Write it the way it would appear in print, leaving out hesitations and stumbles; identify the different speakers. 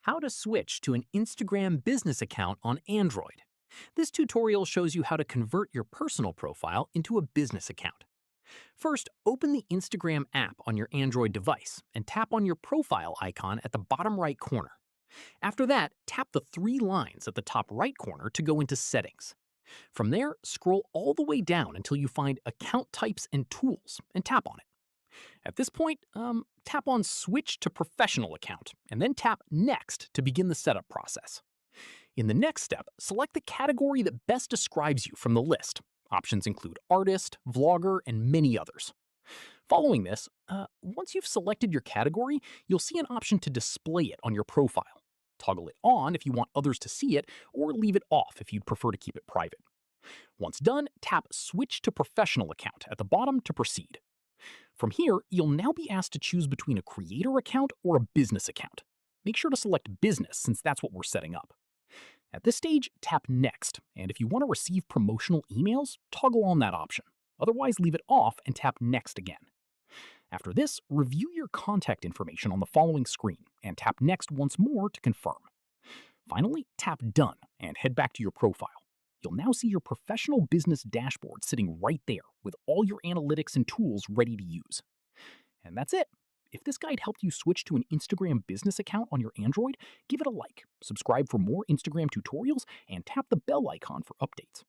Speaker 1: How to switch to an Instagram business account on Android. This tutorial shows you how to convert your personal profile into a business account. First, open the Instagram app on your Android device and tap on your profile icon at the bottom right corner. After that, tap the three lines at the top right corner to go into Settings. From there, scroll all the way down until you find Account Types and Tools and tap on it. At this point, tap on Switch to Professional Account, and then tap Next to begin the setup process. In the next step, select the category that best describes you from the list. Options include artist, vlogger, and many others. Following this, once you've selected your category, you'll see an option to display it on your profile. Toggle it on if you want others to see it, or leave it off if you'd prefer to keep it private. Once done, tap Switch to Professional Account at the bottom to proceed. From here, you'll now be asked to choose between a creator account or a business account. Make sure to select business since that's what we're setting up. At this stage, tap Next, and if you want to receive promotional emails, toggle on that option. Otherwise, leave it off and tap Next again. After this, review your contact information on the following screen and tap Next once more to confirm. Finally, tap Done and head back to your profile. You'll now see your professional business dashboard sitting right there with all your analytics and tools ready to use. And that's it. If this guide helped you switch to an Instagram business account on your Android, give it a like, subscribe for more Instagram tutorials, and tap the bell icon for updates.